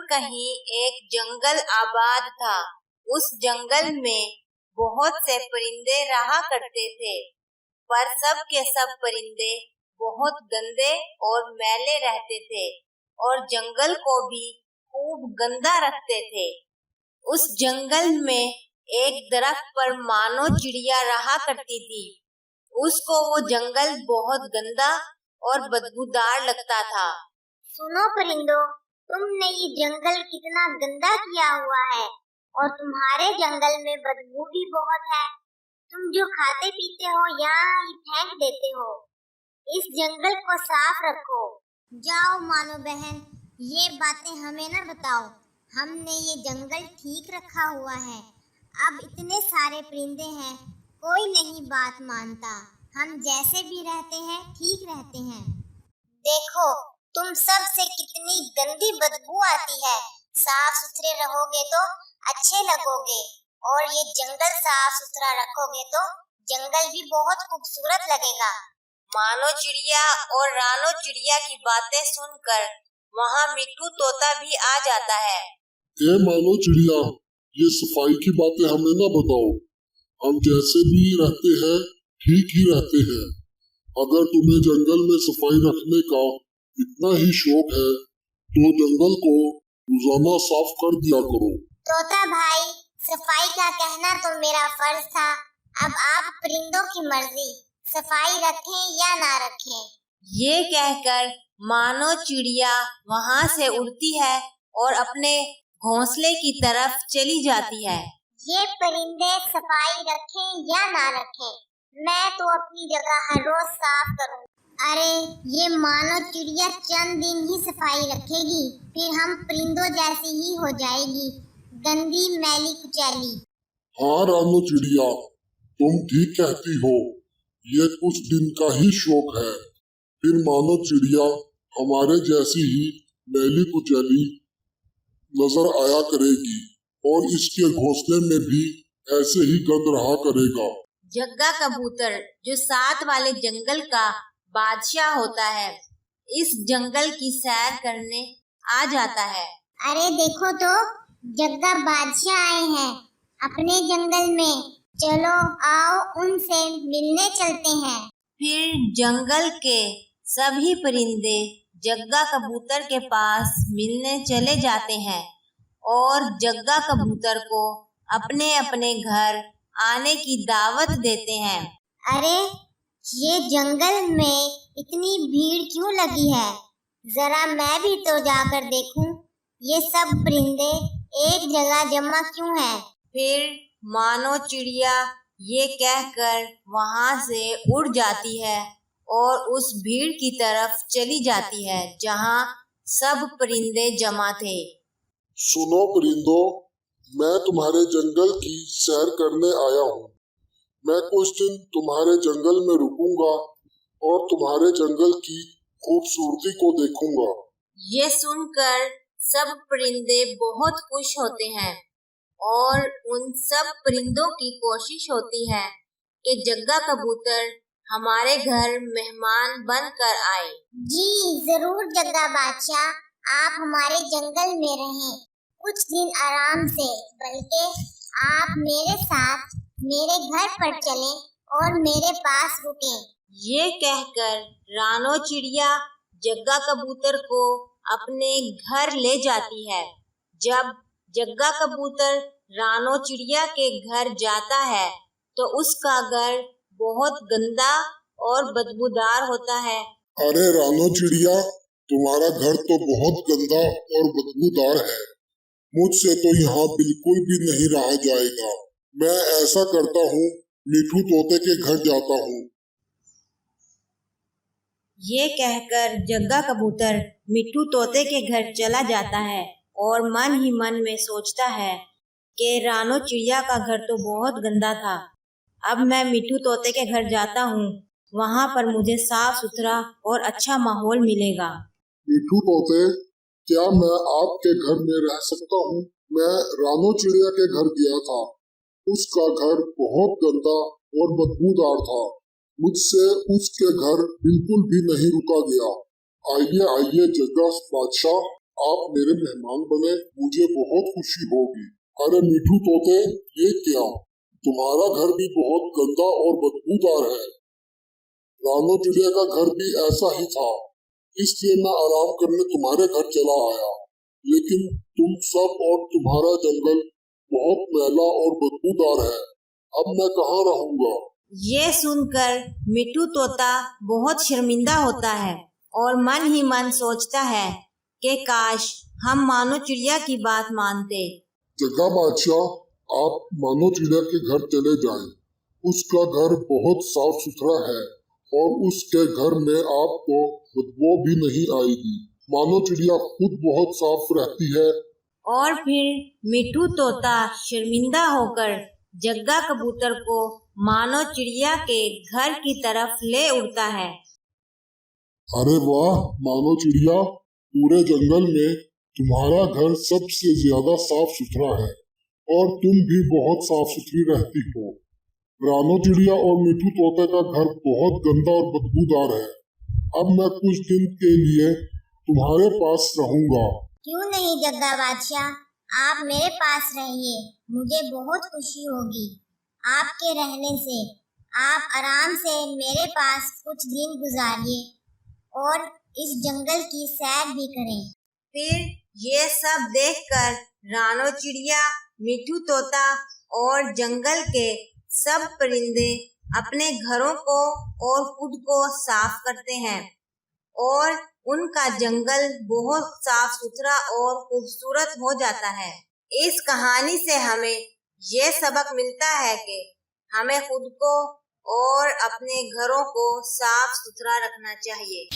कहीं एक जंगल आबाद था। उस जंगल में बहुत से परिंदे रहा करते थे, पर सब के सब परिंदे बहुत गंदे और मैले रहते थे और जंगल को भी खूब गंदा रखते थे। उस जंगल में एक दरख्त पर मानो चिड़िया रहा करती थी। उसको वो जंगल बहुत गंदा और बदबूदार लगता था। सुनो परिंदों, तुमने ये जंगल कितना गंदा किया हुआ है और तुम्हारे जंगल में बदबू भी बहुत है। तुम जो खाते पीते हो यहाँ ही फेंक देते हो। इस जंगल को साफ रखो। जाओ मानो बहन, ये बातें हमें न बताओ। हमने ये जंगल ठीक रखा हुआ है। अब इतने सारे परिंदे हैं, कोई नहीं बात मानता। हम जैसे भी रहते हैं ठीक रहते हैं। देखो तुम सब से कितनी गंदी बदबू आती है। साफ सुथरे रहोगे तो अच्छे लगोगे और ये जंगल साफ सुथरा रखोगे तो जंगल भी बहुत खूबसूरत लगेगा। मानो चिड़िया और रानो चिड़िया की बातें सुनकर वहाँ मिट्टू तोता भी आ जाता है। मानो चिड़िया, ये सफाई की बातें हमें ना बताओ। हम जैसे भी रहते हैं ठीक ही रहते हैं। अगर तुम्हें जंगल में सफाई रखने का इतना ही शौक है तो जंगल को रोजाना साफ कर दिया करो। तोता भाई, सफाई का कहना तो मेरा फर्ज था। अब आप परिंदों की मर्जी, सफाई रखें या ना रखें। ये कहकर मानो चिड़िया वहाँ से उड़ती है और अपने घोंसले की तरफ चली जाती है। ये परिंदे सफाई रखें या ना रखें, मैं तो अपनी जगह हर रोज साफ करूँ। अरे ये मानो चिड़िया चंद दिन ही सफाई रखेगी, फिर हम परिंदों जैसी ही हो जाएगी, गंदी मैली कुचैली। हाँ रानो चिड़िया, तुम ठीक कहती हो। ये कुछ दिन का ही शौक है, फिर मानो चिड़िया हमारे जैसी ही मैली कुचैली नजर आया करेगी और इसके घोंसले में भी ऐसे ही गंद रहा करेगा। जग्गा कबूतर, जो साथ वाले जंगल का बादशाह होता है, इस जंगल की सैर करने आ जाता है। अरे देखो तो, जग्गा बादशाह आए हैं अपने जंगल में। चलो आओ उनसे मिलने चलते हैं। फिर जंगल के सभी परिंदे जग्गा कबूतर के पास मिलने चले जाते हैं और जग्गा कबूतर को अपने अपने घर आने की दावत देते हैं। अरे ये जंगल में इतनी भीड़ क्यों लगी है? जरा मैं भी तो जाकर देखूं, ये सब परिंदे एक जगह जमा क्यों हैं? फिर मानो चिड़िया ये कहकर वहाँ से उड़ जाती है और उस भीड़ की तरफ चली जाती है जहाँ सब परिंदे जमा थे। सुनो परिंदों, मैं तुम्हारे जंगल की सैर करने आया हूँ। मैं कुछ दिन तुम्हारे जंगल में रुकूंगा और तुम्हारे जंगल की खूबसूरती को देखूंगा। ये सुनकर सब परिंदे बहुत खुश होते हैं और उन सब परिंदों की कोशिश होती है कि जग्गा कबूतर हमारे घर मेहमान बनकर आए। जी जरूर जग्गा बादशाह, आप हमारे जंगल में रहें कुछ दिन आराम से, बल्कि आप मेरे साथ मेरे घर पर चलें और मेरे पास रुकें। ये कहकर रानो चिड़िया जग्गा कबूतर को अपने घर ले जाती है। जब जग्गा कबूतर रानो चिड़िया के घर जाता है तो उसका घर बहुत गंदा और बदबूदार होता है। अरे रानो चिड़िया, तुम्हारा घर तो बहुत गंदा और बदबूदार है। मुझसे तो यहाँ बिल्कुल भी नहीं रहा जाएगा। मैं ऐसा करता हूँ, मिट्टू तोते के घर जाता हूँ। ये कहकर जग्गा कबूतर मिट्टू तोते के घर चला जाता है और मन ही मन में सोचता है कि रानो चिड़िया का घर तो बहुत गंदा था। अब मैं मिट्टू तोते के घर जाता हूँ, वहाँ पर मुझे साफ सुथरा और अच्छा माहौल मिलेगा। मिट्टू तोते, क्या मैं आपके घर में रह सकता हूँ? मैं रानो चिड़िया के घर गया था। उसका घर बहुत गंदा और बदबूदार था। मुझसे उसके घर बिल्कुल भी नहीं रुका गया। आइए आइए जग्गा बादशाह, आप मेरे मेहमान बने, मुझे बहुत खुशी होगी। अरे मिठू तोते, ये क्या? तुम्हारा घर भी बहुत गंदा और बदबूदार है। रानो चिड़िया का घर भी ऐसा ही था, इसलिए मैं आराम करने तुम्हारे घर चला आया। लेकिन तुम सब और तुम्हारा जंगल बहुत मैला और बदबूदार है। अब मैं कहाँ रहूँगा? ये सुनकर मिट्टू तोता बहुत शर्मिंदा होता है और मन ही मन सोचता है कि काश हम मानो चिड़िया की बात मानते। जग्गा बादशाह, आप मानो चिड़िया के घर चले जाएं। उसका घर बहुत साफ सुथरा है और उसके घर में आपको बदबू भी नहीं आएगी। मानो चिड़िया खुद बहुत साफ रहती है। और फिर मिट्टू तोता शर्मिंदा होकर जग्गा कबूतर को मानो चिड़िया के घर की तरफ ले उड़ता है। अरे वाह मानो चिड़िया, पूरे जंगल में तुम्हारा घर सबसे ज्यादा साफ सुथरा है और तुम भी बहुत साफ सुथरी रहती हो। रानो चिड़िया और मिठू तोते का घर बहुत गंदा और बदबूदार है। अब मैं कुछ दिन के लिए तुम्हारे पास रहूंगा। क्यों नहीं जग्गा बादशाह, आप मेरे पास रहिए, मुझे बहुत खुशी होगी आपके रहने से। आप आराम से मेरे पास कुछ दिन गुजारिए और इस जंगल की सैर भी करें। फिर ये सब देखकर रानो चिड़िया, मिट्टू तोता और जंगल के सब परिंदे अपने घरों को और खुद को साफ करते हैं और उनका जंगल बहुत साफ सुथरा और खूबसूरत हो जाता है। इस कहानी से हमें ये सबक मिलता है कि हमें खुद को और अपने घरों को साफ सुथरा रखना चाहिए।